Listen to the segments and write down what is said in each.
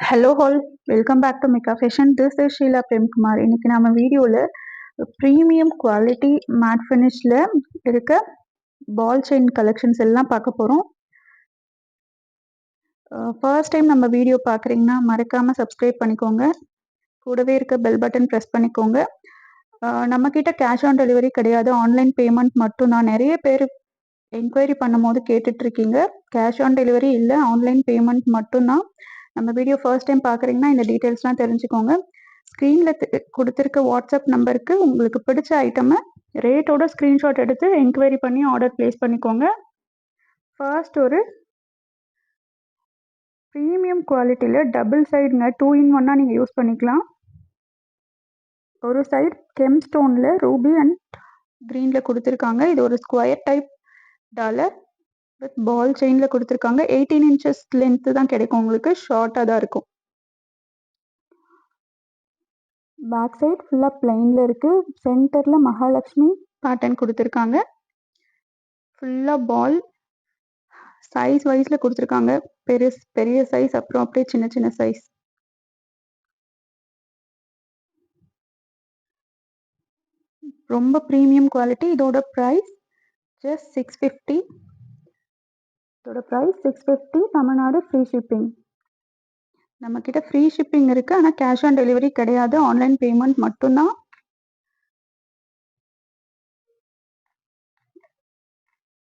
Hello all, welcome back to Mika fashion. This is Sheela Premkumar. இன்னைக்கு நம்ம வீடியோவில் ப்ரீமியம் குவாலிட்டி மேட் ஃபினிஷில் இருக்க பால் செயின் கலெக்ஷன்ஸ் எல்லாம் பார்க்க போகிறோம். ஃபர்ஸ்ட் டைம் நம்ம வீடியோ பார்க்குறீங்கன்னா மறக்காமல் சப்ஸ்கிரைப் பண்ணிக்கோங்க. கூடவே இருக்க பெல் பட்டன் ப்ரெஸ் பண்ணிக்கோங்க. நம்மக்கிட்ட கேஷ் ஆன் டெலிவரி கிடையாது, ஆன்லைன் பேமெண்ட் மட்டும் தான். நிறைய பேர் என்கொயரி பண்ணும் போது கேட்டுட்ருக்கீங்க. கேஷ் ஆன் டெலிவரி இல்லை, ஆன்லைன் பேமெண்ட் மட்டும்தான். நம்ம வீடியோ ஃபர்ஸ்ட் டைம் பார்க்குறீங்கன்னா இந்த டீட்டெயில்ஸ்லாம் தெரிஞ்சுக்கோங்க. ஸ்க்ரீனில் கொடுத்துருக்க வாட்ஸ்அப் நம்பருக்கு உங்களுக்கு பிடிச்ச ஐட்டமை ரேட்டோட ஸ்க்ரீன்ஷாட் எடுத்து என்கொயரி பண்ணி ஆர்டர் ப்ளேஸ் பண்ணிக்கோங்க. ஃபர்ஸ்ட் ஒரு ப்ரீமியம் குவாலிட்டியில் டபுள் சைடுங்க, 2-in-1 நீங்கள் யூஸ் பண்ணிக்கலாம். ஒரு சைடு கெம் ஸ்டோனில் ரூபி அண்ட் க்ரீனில் கொடுத்துருக்காங்க. இது ஒரு ஸ்கொயர் டைப் டாலர் வித் பால் செயினில் கொடுத்துருக்காங்க. 18 inches லென்த்து தான் கிடைக்கும், உங்களுக்கு ஷார்ட்டாக தான் இருக்கும். பேக் சைட் ஃபுல்லாக பிளைனில் இருக்குது. சென்டரில் மகாலட்சுமி பேட்டர்ன் கொடுத்துருக்காங்க. ஃபுல்லாக பால் சைஸ் வைஸில் கொடுத்துருக்காங்க. பெரிய சைஸ், அப்புறம் அப்படியே சின்ன சின்ன சைஸ். ரொம்ப ப்ரீமியம் குவாலிட்டி. இதோட ப்ரைஸ் ஜஸ்ட் 650. இதோட ப்ரைஸ் 650. Tamil Nadu free shipping. நம்மக்கிட்ட ஃப்ரீ ஷிப்பிங் இருக்குது, ஆனால் கேஷ் ஆன் டெலிவரி கிடையாது, ஆன்லைன் பேமெண்ட் மட்டும்தான்.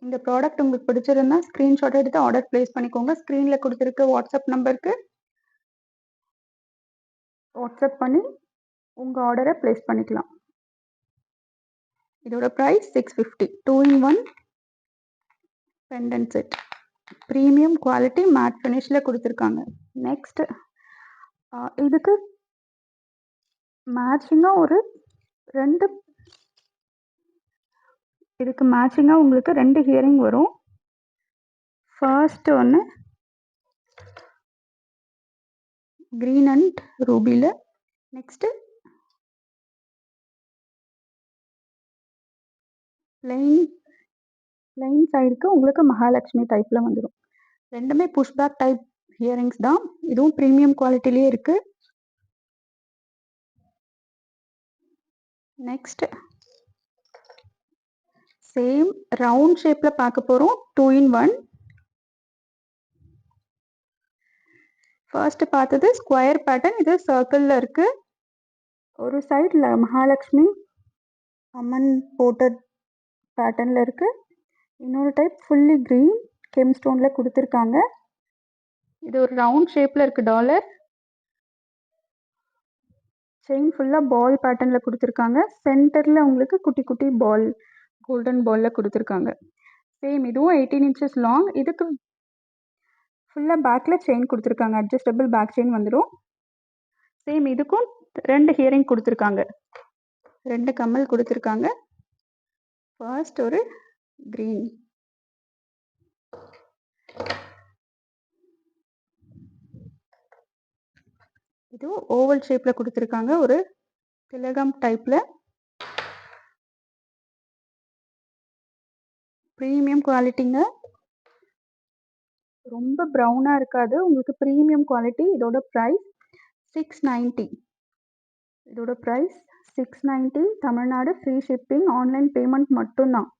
இந்த ப்ராடக்ட் உங்களுக்கு பிடிச்சிருந்தா ஸ்க்ரீன்ஷாட் எடுத்து ஆர்டர் ப்ளேஸ் பண்ணிக்கோங்க. ஸ்க்ரீனில் கொடுத்துருக்க வாட்ஸ்அப் நம்பருக்கு வாட்ஸ்அப் பண்ணி உங்கள் ஆர்டரை ப்ளேஸ் பண்ணிக்கலாம். இதோட price 650. 2-in-1 pendant set, premium quality matte ஃபினிஷில் கொடுத்துருக்காங்க. நெக்ஸ்ட் இதுக்கு மேட்சிங்காக உங்களுக்கு 2 ஹியரிங் வரும். ஃபர்ஸ்ட் ஒன்று க்ரீன் அண்ட் ரூபியில், நெக்ஸ்ட்டு பிளைன் சைடுக்கு உங்களுக்கு மகாலட்சுமி டைப்பில் வந்துடும். ரெண்டுமே புஷ்பேக் டைப் ஹியரிங்ஸ் தான். இதுவும் ப்ரீமியம் குவாலிட்டிலே இருக்குது. நெக்ஸ்ட் சேம் ரவுண்ட் ஷேப்பில் பார்க்க போகிறோம். 2-in-1. ஃபர்ஸ்ட் பார்த்தது ஸ்கொயர் பேட்டர்ன், இது சர்க்கிளில் இருக்குது. ஒரு சைடில் மகாலட்சுமி அம்மன் போட்ட பேட்டர்னில் இருக்குது. இன்னொரு டைப் ஃபுல்லி க்ரீன் கெம் ஸ்டோனில் கொடுத்துருக்காங்க. இது ஒரு ரவுண்ட் ஷேப்பில் இருக்குது டாலர். செயின் ஃபுல்லாக பால் பேட்டர்னில் கொடுத்துருக்காங்க. சென்டரில் உங்களுக்கு குட்டி குட்டி பால், கோல்டன் பாலில் கொடுத்துருக்காங்க. சேம் இதுவும் 18 inches லாங். இதுக்கு ஃபுல்லாக பேக்கில் செயின் கொடுத்துருக்காங்க, அட்ஜஸ்டபிள் பேக் செயின் வந்துடும். சேம் இதுக்கும் 2 ஹியரிங் கொடுத்துருக்காங்க, 2 கம்மல் கொடுத்துருக்காங்க. ஃபர்ஸ்ட் ஒரு க்ரீன், இதுவும் ஓவல் ஷேப்பில் கொடுத்துருக்காங்க, ஒரு திலகம் டைப்பில். ப்ரீமியம் குவாலிட்டிங்க, ரொம்ப ப்ரௌனாக இருக்காது, உங்களுக்கு ப்ரீமியம் குவாலிட்டி. இதோட ப்ரைஸ் 690. இதோட price 690. Tamil Nadu free shipping, online payment மட்டும்தான்.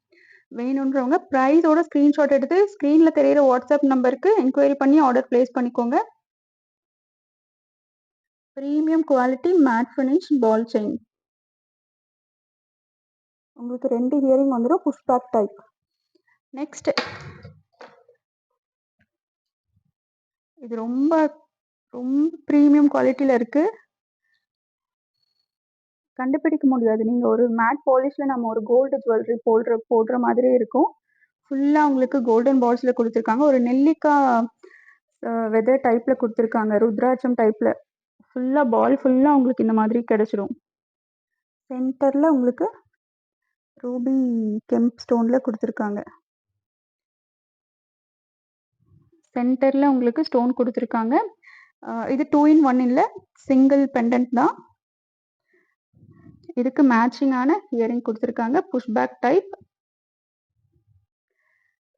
வேணுன்றவங்க ப்ரைஸோட ஸ்க்ரீன்ஷாட் எடுத்து ஸ்க்ரீனில் தெரியிற வாட்ஸ்அப் நம்பருக்கு என்கொயரி பண்ணி ஆர்டர் ப்ளேஸ் பண்ணிக்கோங்க. Premium quality matte finish ball chain, உங்களுக்கு 2 ஹியரிங் வந்துடும், புஷ்பேக் டைப். நெக்ஸ்ட் இது ரொம்ப ப்ரீமியம் குவாலிட்டியில் இருக்குது, கண்டுபிடிக்க முடியாது. நீங்கள் ஒரு மேட் பாலிஷில் நம்ம ஒரு கோல்டு ஜுவல்லரி போடுற மாதிரி இருக்கும். ஃபுல்லாக உங்களுக்கு கோல்டன் பால்ஸில் கொடுத்துருக்காங்க. ஒரு நெல்லிக்காய் வெதர் டைப்பில் கொடுத்துருக்காங்க, ருத்ராட்சம் டைப்பில். ஃபுல்லாக பால் ஃபுல்லாக உங்களுக்கு இந்த மாதிரி கிடச்சிடும். சென்டரில் உங்களுக்கு ரூபி கெம்ப் ஸ்டோனில் கொடுத்துருக்காங்க. சென்டரில் உங்களுக்கு ஸ்டோன் கொடுத்துருக்காங்க. இது 2-in-1 இல்லை, சிங்கிள் பெண்டன்ட் தான். இதுக்கு மேட்சிங்கான இயரிங் கொடுத்துருக்காங்க, புஷ்பேக் டைப்.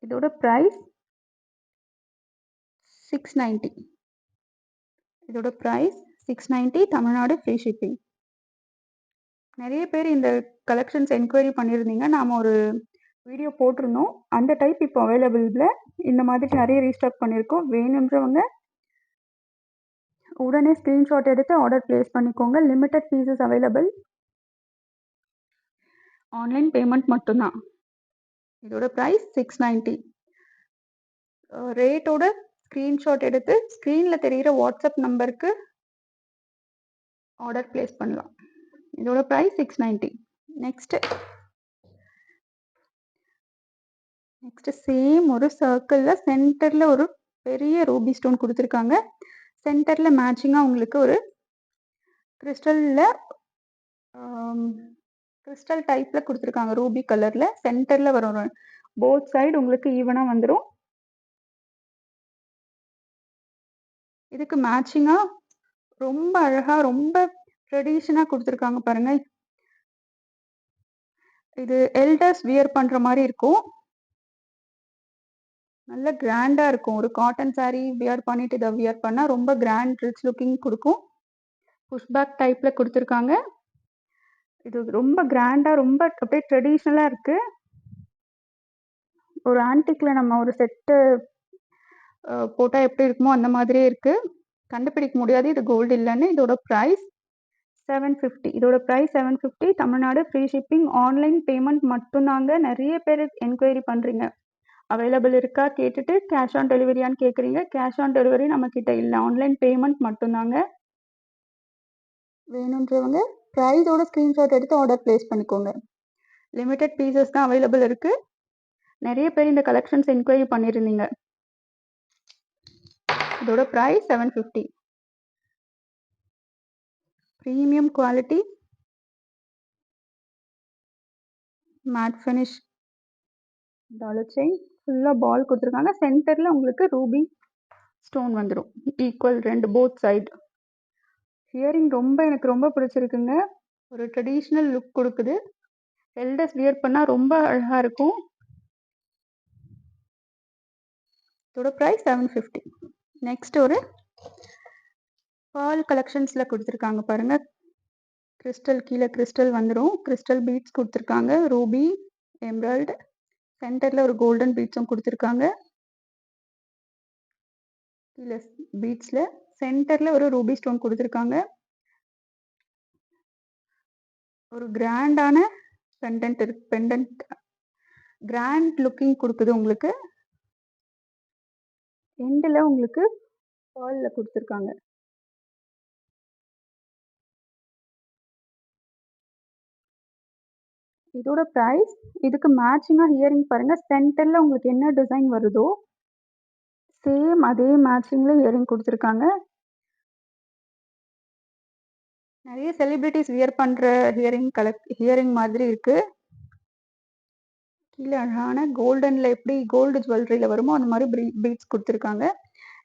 இதோட ப்ரைஸ் 690. இதோட ப்ரைஸ் 690, தமிழ்நாடு ஃப்ரீ ஷிப்பிங். நிறைய பேர் இந்த கலெக்ஷன்ஸ் என்கொயரி பண்ணியிருந்தீங்க. நாம ஒரு வீடியோ போட்டிருந்தோம். அந்த டைப் இப்போ அவைலபிள் இல்லை. இந்த மாதிரி நிறைய ரீஸ்டாக் பண்ணியிருக்கோம். வேணுன்றவங்க உடனே ஸ்க்ரீன்ஷாட் எடுத்து ஆர்டர் பிளேஸ் பண்ணிக்கோங்க. Limited pieces available. Online payment மட்டும்தான். இதோட ப்ரைஸ் 690. ரேட்டோட ஸ்க்ரீன்ஷாட் எடுத்து ஸ்க்ரீனில் தெரிகிற வாட்ஸ்அப் நம்பருக்கு ஆர்டர் பிளேஸ் பண்ணலாம். இதோட ப்ரைஸ் 690. நெக்ஸ்ட்டு சேம் ஒரு சர்க்கிளில் சென்டரில் ஒரு பெரிய ரூபி ஸ்டோன் கொடுத்துருக்காங்க. சென்டரில் மேட்சிங்காக உங்களுக்கு ஒரு கிறிஸ்டல் டைப்பில் கொடுத்துருக்காங்க. ரூபி கலரில் சென்டரில் வரும். போத் சைடு உங்களுக்கு ஈவனாக வந்துடும். இதுக்கு மேட்சிங்காக ரொம்ப அழகாக ரொம்ப ட்ரெடிஷனாக கொடுத்துருக்காங்க பாருங்கள். இது எல்டர்ஸ் வியர் பண்ணுற மாதிரி இருக்கும். நல்ல கிராண்டாக இருக்கும். ஒரு காட்டன் சாரீ வியர் பண்ணிட்டு இதை வியர் பண்ணால் ரொம்ப கிராண்ட் ரிச் லுக்கிங் கொடுக்கும். புஷ்பேக் டைப்பில் கொடுத்துருக்காங்க. இது ரொம்ப கிராண்டாக ரொம்ப அப்படியே ட்ரெடிஷ்னலாக இருக்குது. ஒரு ஆன்டிக்கில் நம்ம ஒரு செட்டு போட்டால் எப்படி இருக்குமோ அந்த மாதிரியே இருக்குது. கண்டுபிடிக்க முடியாது இது கோல்டு இல்லைன்னு. இதோட ப்ரைஸ் 750. இதோட price 750. Tamil Nadu free shipping. Online payment மட்டும்தாங்க. நிறைய பேர் என்கொயரி பண்ணுறீங்க. அவைலபிள் இருக்கா கேட்டுட்டு கேஷ் ஆன் டெலிவரியான்னு கேட்குறீங்க. கேஷ் ஆன் டெலிவரி நம்மக்கிட்ட இல்லை. ஆன்லைன் பேமெண்ட் மட்டும்தாங்க. வேணுன்றவங்க ப்ரைஸோட ஸ்க்ரீன்ஷாட் எடுத்து ஆர்டர் பிளேஸ் பண்ணிக்கோங்க. லிமிட்டட் பீசஸ் தான் அவைலபிள் இருக்குது. நிறைய பேர் இந்த கலெக்ஷன்ஸ் என்கொயரி பண்ணியிருந்தீங்க. இதோட price 750. Premium quality matte finish dollar chain ஃபுல்லாக பால் கொடுத்துருக்காங்க. சென்டரில் உங்களுக்கு ரூபி ஸ்டோன் வந்துடும் ஈக்குவல் ரெண்டு போத் சைடு. ஹியரிங் எனக்கு ரொம்ப பிடிச்சிருக்குங்க. ஒரு ட்ரெடிஷ்னல் லுக் கொடுக்குது. எல்டர்ஸ் வியர் பண்ணால் ரொம்ப அழகாக இருக்கும். இதோட ப்ரைஸ் 750. நெக்ஸ்ட் ஒரு பால் கலெக்ஷன்ஸில் கொடுத்துருக்காங்க பாருங்கள். கிறிஸ்டல் கீழே கிறிஸ்டல் வந்துடும். கிறிஸ்டல் பீட்ஸ் கொடுத்துருக்காங்க. ரூபி எம்ராய்டு சென்டரில் ஒரு கோல்டன் பீட்ஸும் கொடுத்துருக்காங்க. கீழே பீட்ஸில் சென்டரில் ஒரு ரூபி ஸ்டோன் கொடுத்துருக்காங்க. ஒரு கிராண்டான பெண்டன்ட் கிராண்ட் லுக்கிங் கொடுக்குது உங்களுக்கு. எண்டில் உங்களுக்கு பாலில் கொடுத்துருக்காங்க. இதோட ப்ரைஸ் இதுக்கு மேட்சிங்காக ஹியரிங் பாருங்கள். சென்டரில் உங்களுக்கு என்ன டிசைன் வருதோ சேம் அதே மேட்சிங்கில் ஹியரிங் கொடுத்துருக்காங்க. நிறைய செலிபிரிட்டிஸ் வியர் பண்ணுற ஹியரிங் மாதிரி இருக்குது. கீழே அழகான கோல்டனில் எப்படி கோல்டு ஜுவல்லரியில் வருமோ அந்த மாதிரி பீட்ஸ் கொடுத்துருக்காங்க.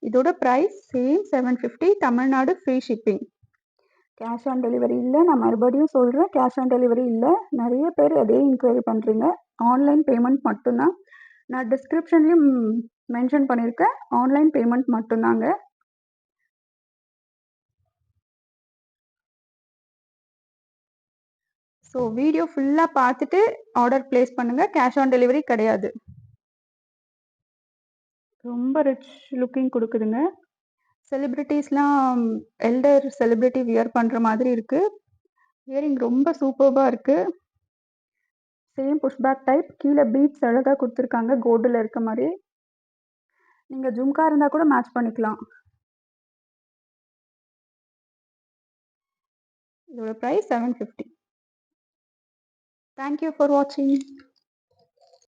இதோட price same 750. Tamil Nadu free shipping. Cash on delivery இல்லை. நான் மறுபடியும் சொல்கிறேன், கேஷ் ஆன் டெலிவரி இல்லை. நிறைய பேர் அதே இன்கொயரி பண்ணுறீங்க. ஆன்லைன் பேமெண்ட் மட்டும்தான். நான் டிஸ்கிரிப்ஷன்லேயும் மென்ஷன் பண்ணியிருக்கேன். ஆன்லைன் பேமெண்ட் மட்டும்தாங்க. ஸோ வீடியோ ஃபுல்லாக பார்த்துட்டு ஆர்டர் பிளேஸ் பண்ணுங்கள். கேஷ் ஆன் டெலிவரி கிடையாது. ரொம்ப ரிச் லுக்கிங் கொடுக்குதுங்க. செலிப்ரிட்டிஸ்லாம் எல்டர் செலிப்ரிட்டி வியர் பண்ணுற மாதிரி இருக்குது. இயரிங் ரொம்ப சூப்பர்பாக இருக்குது. Same push back type. கீழே பீட்ஸ் அழகாக கொடுத்துருக்காங்க கோல்டில் இருக்க மாதிரி. நீங்கள் ஜும்கா இருந்தால் கூட மேட்ச் பண்ணிக்கலாம். இதோட ப்ரைஸ் 750. தேங்க்யூ ஃபார் வாட்சிங்.